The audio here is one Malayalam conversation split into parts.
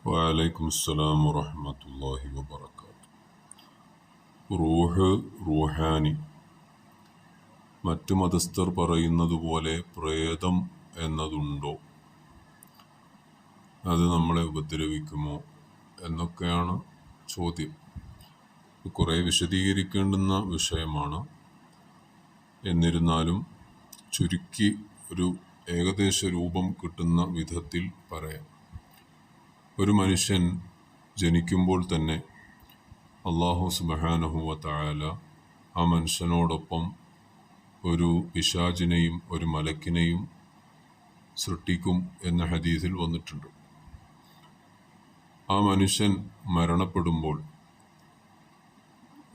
വഅലൈക്കും അസ്സലാം വറഹ്മത്തുള്ളാഹി വബറകാതുഹു. റൂഹ്, റൂഹാനി. മറ്റു മതസ്ഥർ പറയുന്നത് പോലെ പ്രേതം എന്നതുണ്ടോ? അത് നമ്മളെ ഉപദ്രവിക്കുമോ എന്നൊക്കെയാണ് ചോദ്യം. കുറേ വിശദീകരിക്കേണ്ടുന്ന വിഷയമാണ്. എന്നിരുന്നാലും ചുരുക്കി ഒരു ഏകദേശ രൂപം കിട്ടുന്ന വിധത്തിൽ പറയാം. ഒരു മനുഷ്യൻ ജനിക്കുമ്പോൾ തന്നെ അല്ലാഹു സുബ്ഹാനഹു വ തആല ആ മനുഷ്യനോടൊപ്പം ഒരു പിശാചിനെയും ഒരു മലക്കിനെയും സൃഷ്ടിക്കും എന്ന ഹദീസിൽ വന്നിട്ടുണ്ട്. ആ മനുഷ്യൻ മരണപ്പെടുമ്പോൾ,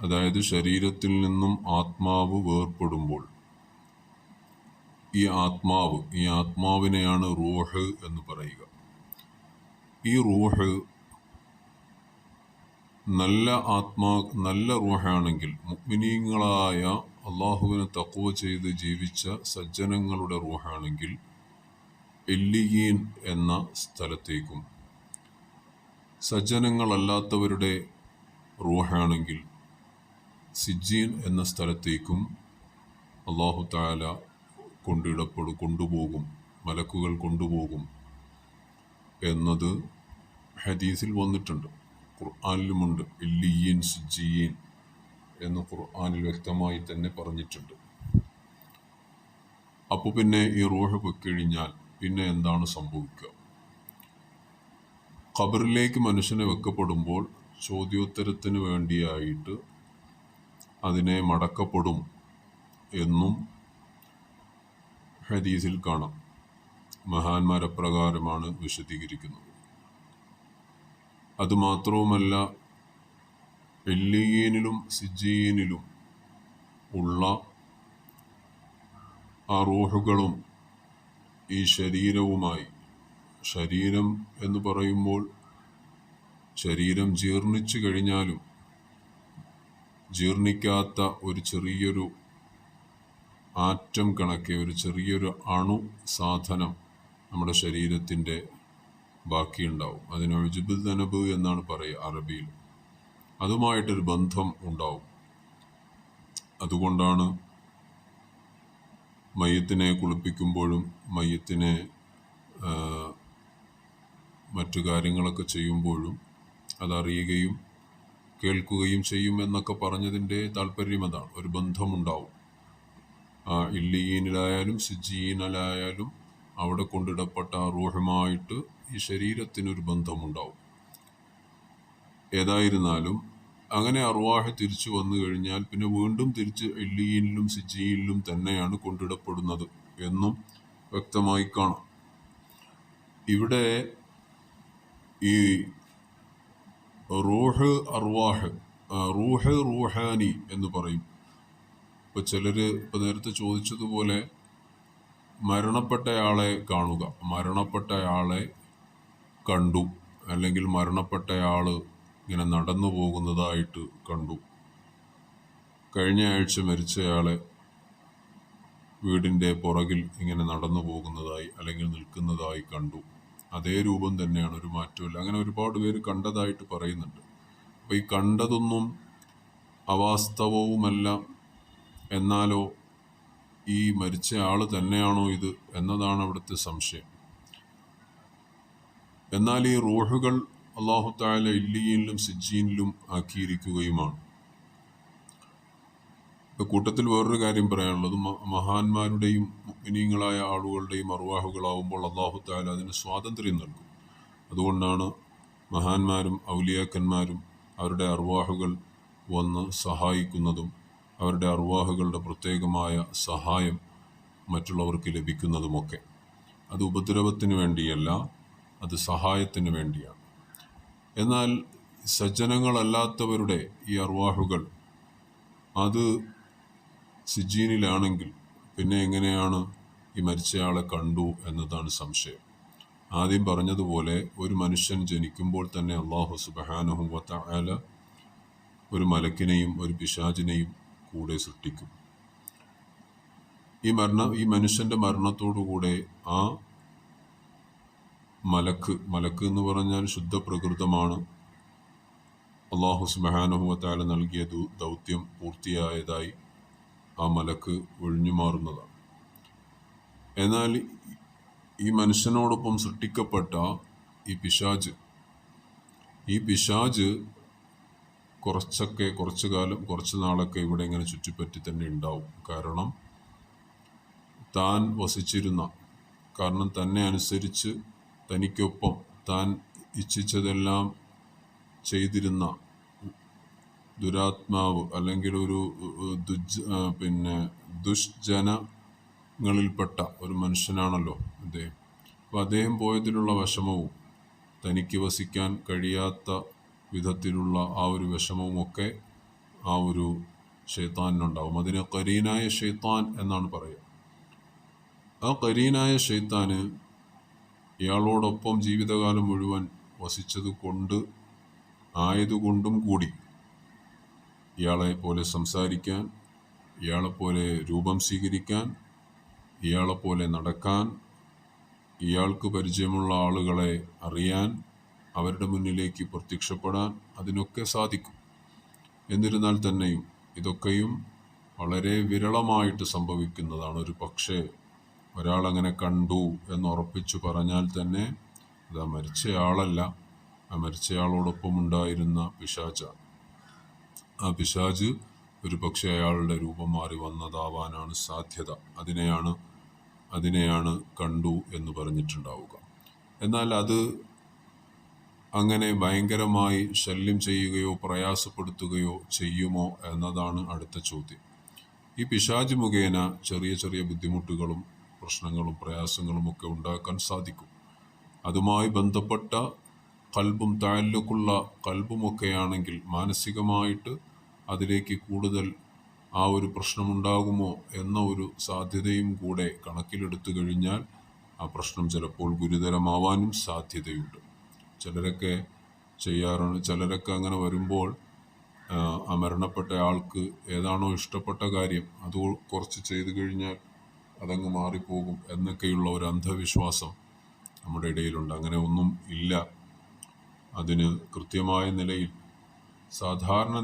അതായത് ശരീരത്തിൽ നിന്നും ആത്മാവ് വേർപ്പെടുമ്പോൾ, ഈ ആത്മാവിനെയാണ് റൂഹ് എന്ന് പറയുക. ഈ റൂഹ് നല്ല റൂഹാണെങ്കിൽ, മുഅ്മിനീങ്ങളായ അള്ളാഹുവിനെ തഖ്വ ചെയ്ത് ജീവിച്ച സജ്ജനങ്ങളുടെ റൂഹാണെങ്കിൽ ഇല്ലിയീൻ എന്ന സ്ഥലത്തേക്കും, സജ്ജനങ്ങളല്ലാത്തവരുടെ റൂഹാണെങ്കിൽ സിജ്ജീൻ എന്ന സ്ഥലത്തേക്കും അല്ലാഹു തആല കൊണ്ടുപോകും, മലക്കുകൾ കൊണ്ടുപോകും എന്നത് ഹദീസിൽ വന്നിട്ടുണ്ട്. ഖുർആനിലുമുണ്ട്. ഇല്ലിയീൻ, സിജ്ജീൻ എന്ന് ഖുർആനിൽ വ്യക്തമായി തന്നെ പറഞ്ഞിട്ടുണ്ട്. അപ്പോൾ പിന്നെ ഈ റൂഹ് പൊയ്ക്കഴിഞ്ഞാൽ പിന്നെ എന്താണ് സംഭവിക്കുക? ഖബറിലേക്ക് മനുഷ്യനെ വെക്കപ്പെടുമ്പോൾ ചോദ്യോത്തരത്തിന് വേണ്ടിയായിട്ട് അതിനെ മടക്കപ്പെടും എന്നും ഹദീസിൽ കാണാം. മഹാന്മാരപ്രകാരമാണ് വിശദീകരിക്കുന്നത്. അതുമാത്രവുമല്ല, ഇല്ലിയീനിലും സിജ്ജീനിലും ഉള്ള ആ റൂഹുകളും ഈ ശരീരവുമായി, ശരീരം എന്ന് പറയുമ്പോൾ ശരീരം ജീർണിച്ചു കഴിഞ്ഞാലും ജീർണിക്കാത്ത ഒരു ചെറിയൊരു ആറ്റം കണക്കെ, ഒരു ചെറിയൊരു അണു സാധനം നമ്മുടെ ശരീരത്തിൻ്റെ ബാക്കിയുണ്ടാവും. അതിന് ഉജ്ബ് ദനബ് എന്നാണ് പറയുക അറബിയിൽ. അതുമായിട്ടൊരു ബന്ധം ഉണ്ടാവും. അതുകൊണ്ടാണ് മയ്യത്തിനെ കുളിപ്പിക്കുമ്പോഴും മയ്യത്തിനെ മറ്റു കാര്യങ്ങളൊക്കെ ചെയ്യുമ്പോഴും അതറിയുകയും കേൾക്കുകയും ചെയ്യും എന്നൊക്കെ പറഞ്ഞതിൻ്റെ താല്പര്യം അതാണ്. ഒരു ബന്ധമുണ്ടാവും. ഇല്ലിയീനിലായാലും സിജ്ജീനിലായാലും അവിടെ കൊണ്ടിടപ്പെട്ട ആ റൂഹുമായിട്ട് ഈ ശരീരത്തിനൊരു ബന്ധമുണ്ടാവും. ഏതായിരുന്നാലും അങ്ങനെ അർവാഹ് തിരിച്ചു വന്നു കഴിഞ്ഞാൽ പിന്നെ വീണ്ടും തിരിച്ച് ഇല്ലിയീനിലും സിജ്ജീനിലും തന്നെയാണ് കൊണ്ടിടപ്പെടുന്നത് എന്നും വ്യക്തമായി കാണാം. ഇവിടെ ഈ റൂഹ് അർവാഹ്, റൂഹ് റൂഹാനി എന്ന് പറയും. ഇപ്പോൾ ചിലര് ഇപ്പോൾ നേരത്തെ ചോദിച്ചതുപോലെ മരണപ്പെട്ടയാളെ കാണുക, മരണപ്പെട്ടയാളെ കണ്ടു, അല്ലെങ്കിൽ മരണപ്പെട്ടയാൾ ഇങ്ങനെ നടന്നു പോകുന്നതായിട്ട് കണ്ടു, കഴിഞ്ഞ ആഴ്ച മരിച്ചയാളെ വീടിൻ്റെ പുറകിൽ ഇങ്ങനെ നടന്നു പോകുന്നതായി അല്ലെങ്കിൽ നിൽക്കുന്നതായി കണ്ടു. അതേ രൂപം തന്നെയാണ്, ഒരു മാറ്റമില്ല. അങ്ങനെ ഒരുപാട് പേര് കണ്ടതായിട്ട് പറയുന്നുണ്ട്. അപ്പോൾ ഈ കണ്ടതൊന്നും അവാസ്തവവുമല്ല, എന്നാലോ ഈ മരിച്ച ആൾ തന്നെയാണോ ഇത് എന്നതാണ് അവിടുത്തെ സംശയം. എന്നാൽ ഈ റൂഹുകൾ അല്ലാഹു തആല ഇല്ലിയീനിലും സിജ്ജീനിലും ആക്കിയിരിക്കുകയുമാണ്. കൂട്ടത്തിൽ വേറൊരു കാര്യം പറയാനുള്ളത്, മഹാന്മാരുടെയും മുഅ്മിനീങ്ങളായ ആളുകളുടെയും അർവാഹുകളാവുമ്പോൾ അല്ലാഹു തആല അതിന് സ്വാതന്ത്ര്യം നൽകും. അതുകൊണ്ടാണ് മഹാന്മാരും ഔലിയാക്കന്മാരും അവരുടെ അർവാഹുകൾ വന്ന് സഹായിക്കുന്നതും അവരുടെ അർവാഹുകളുടെ പ്രത്യേകമായ സഹായം മറ്റുള്ളവർക്ക് ലഭിക്കുന്നതുമൊക്കെ. അത് ഉപദ്രവത്തിന് വേണ്ടിയല്ല, അത് സഹായത്തിന് വേണ്ടിയാണ്. എന്നാൽ സജ്ജനങ്ങളല്ലാത്തവരുടെ ഈ അർവാഹുകൾ അത് സിജ്ജീനിലാണെങ്കിൽ പിന്നെ എങ്ങനെയാണ് ഈ മരിച്ചയാളെ കണ്ടു എന്നതാണ് സംശയം. ആദ്യം പറഞ്ഞതുപോലെ ഒരു മനുഷ്യൻ ജനിക്കുമ്പോൾ തന്നെ അല്ലാഹു സുബ്ഹാനഹു വ തആല ഒരു മലക്കിനെയും ഒരു പിശാചിനെയും കൂടെ സൃഷ്ടിക്കും. ഈ മനുഷ്യന്റെ മരണത്തോടുകൂടെ ആ മലക്ക് എന്ന് പറഞ്ഞാൽ ശുദ്ധ പ്രകൃതമാണ്. അള്ളാഹു സുബ്ഹാനഹു വ തആല നൽകിയ ദൗത്യം പൂർത്തിയായതായി ആ മലക്ക് ഒഴിഞ്ഞു മാറുന്നതാണ്. എന്നാൽ ഈ മനുഷ്യനോടൊപ്പം സൃഷ്ടിക്കപ്പെട്ട ഈ പിശാജ് കുറച്ചു നാളൊക്കെ ഇവിടെ ഇങ്ങനെ ചുറ്റിപ്പറ്റി തന്നെ ഉണ്ടാവും. കാരണം തന്നെ അനുസരിച്ച് തനിക്കൊപ്പം താൻ ഇച്ഛിച്ചതെല്ലാം ചെയ്തിരുന്ന ദുരാത്മാവ് അല്ലെങ്കിൽ ഒരു ദുഷ്ജനങ്ങളിൽപ്പെട്ട ഒരു മനുഷ്യനാണല്ലോ അദ്ദേഹം. അപ്പോൾ അദ്ദേഹം പോയതിലുള്ള വിഷമവും തനിക്ക് വസിക്കാൻ കഴിയാത്ത വിധത്തിലുള്ള ആ ഒരു വിഷമവുമൊക്കെ ആ ഒരു ശൈത്താനിനുണ്ടാവും. അതിന് ഖരീനായ ശൈത്താൻ എന്നാണ് പറയുക. ആ ഖരീനായ ശൈത്താന് ഇയാളോടൊപ്പം ജീവിതകാലം മുഴുവൻ ആയതുകൊണ്ടും കൂടി ഇയാളെ പോലെ സംസാരിക്കാൻ, ഇയാളെപ്പോലെ രൂപം സ്വീകരിക്കാൻ, ഇയാളെപ്പോലെ നടക്കാൻ, ഇയാൾക്ക് പരിചയമുള്ള ആളുകളെ അറിയാൻ, അവരുടെ മുന്നിലേക്ക് പ്രത്യക്ഷപ്പെടാൻ അതിനൊക്കെ സാധിക്കും. എന്നിരുന്നാൽ തന്നെയും ഇതൊക്കെയും വളരെ വിരളമായിട്ട് സംഭവിക്കുന്നതാണ്. ഒരു പക്ഷേ ഒരാളങ്ങനെ കണ്ടു എന്ന് ഉറപ്പിച്ചു പറഞ്ഞാൽ തന്നെ അത് ആ മരിച്ചയാളല്ല, ആ മരിച്ചയാളോടൊപ്പം ഉണ്ടായിരുന്ന പിശാചാണ്. ആ പിശാച് ഒരു പക്ഷേ അയാളുടെ രൂപം മാറി വന്നതാവാനാണ് സാധ്യത. അതിനെയാണ് കണ്ടു എന്ന് പറഞ്ഞിട്ടുണ്ടാവുക. എന്നാൽ അത് അങ്ങനെ ഭയങ്കരമായി ശല്യം ചെയ്യുകയോ പ്രയാസപ്പെടുത്തുകയോ ചെയ്യുമോ എന്നതാണ് അടുത്ത ചോദ്യം. ഈ പിശാച് മുഖേന ചെറിയ ചെറിയ ബുദ്ധിമുട്ടുകളും പ്രശ്നങ്ങളും പ്രയാസങ്ങളും ഒക്കെ ഉണ്ടാക്കാൻ സാധിക്കും. അതുമായി ബന്ധപ്പെട്ട ഖൽബും തഅല്ലുഖുള്ള ഖൽബുമൊക്കെയാണെങ്കിൽ മാനസികമായിട്ട് അതിലേക്ക് കൂടുതൽ ആ ഒരു പ്രശ്നമുണ്ടാകുമോ എന്ന ഒരു സാധ്യതയും കൂടെ കണക്കിലെടുത്തു കഴിഞ്ഞാൽ ആ പ്രശ്നം ചിലപ്പോൾ ഗുരുതരമാവാനും സാധ്യതയുണ്ട്. ചിലരൊക്കെ അങ്ങനെ വരുമ്പോൾ ആ മരണപ്പെട്ട ആൾക്ക് ഏതാണോ ഇഷ്ടപ്പെട്ട കാര്യം അത് കുറച്ച് ചെയ്തു കഴിഞ്ഞാൽ അതങ്ങ് മാറിപ്പോകും എന്നൊക്കെയുള്ള ഒരു അന്ധവിശ്വാസം നമ്മുടെ ഇടയിലുണ്ട്. അങ്ങനെ ഒന്നും ഇല്ല. അതിന് കൃത്യമായ നിലയിൽ സാധാരണ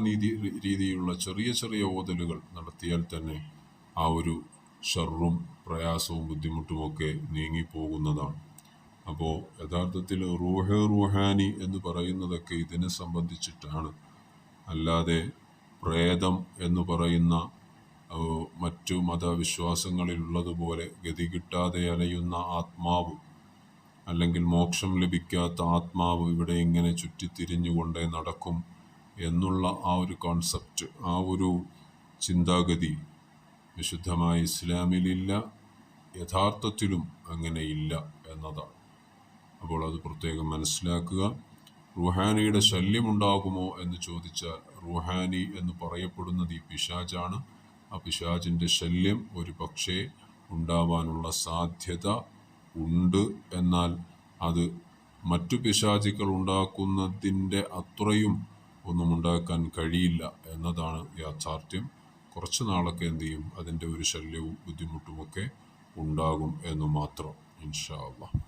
രീതിയിലുള്ള ചെറിയ ചെറിയ ഓതലുകൾ നടത്തിയാൽ തന്നെ ആ ഒരു ഷർറും പ്രയാസവും ബുദ്ധിമുട്ടുമൊക്കെ നീങ്ങിപ്പോകുന്നതാണ്. അപ്പോൾ യഥാർത്ഥത്തിൽ റൂഹാനി എന്ന് പറയുന്നതൊക്കെ ഇതിനെ സംബന്ധിച്ചിട്ടാണ്. അല്ലാതെ പ്രേതം എന്ന് പറയുന്ന മറ്റു മതവിശ്വാസങ്ങളിലുള്ളതുപോലെ ഗതി കിട്ടാതെ അലയുന്ന ആത്മാവ് അല്ലെങ്കിൽ മോക്ഷം ലഭിക്കാത്ത ആത്മാവ് ഇവിടെ ഇങ്ങനെ ചുറ്റിത്തിരിഞ്ഞുകൊണ്ടേ നടക്കും എന്നുള്ള ആ ഒരു കോൺസെപ്റ്റ്, ആ ഒരു ചിന്താഗതി വിശുദ്ധമായ ഇസ്ലാമിലില്ല, യഥാർത്ഥത്തിലും അങ്ങനെയില്ല എന്നതാണ്. അപ്പോൾ അത് പ്രത്യേകം മനസ്സിലാക്കുക. റുഹാനിയുടെ ശല്യമുണ്ടാകുമോ എന്ന് ചോദിച്ചാൽ റുഹാനി എന്ന് പറയപ്പെടുന്നത് ഈ പിശാചാണ്. ആ പിശാചിൻ്റെ ശല്യം ഒരു പക്ഷേ ഉണ്ടാവാനുള്ള സാധ്യത ഉണ്ട്. എന്നാൽ അത് മറ്റു പിശാചുക്കൾ ഉണ്ടാക്കുന്നതിൻ്റെ അത്രയും ഒന്നും ഉണ്ടാക്കാൻ കഴിയില്ല എന്നതാണ് യാഥാർത്ഥ്യം. കുറച്ച് നാളൊക്കെ എന്ത് ചെയ്യും, അതിൻ്റെ ഒരു ശല്യവും ബുദ്ധിമുട്ടുമൊക്കെ ഉണ്ടാകും എന്ന് മാത്രം. ഇൻഷാ അല്ലാഹ്.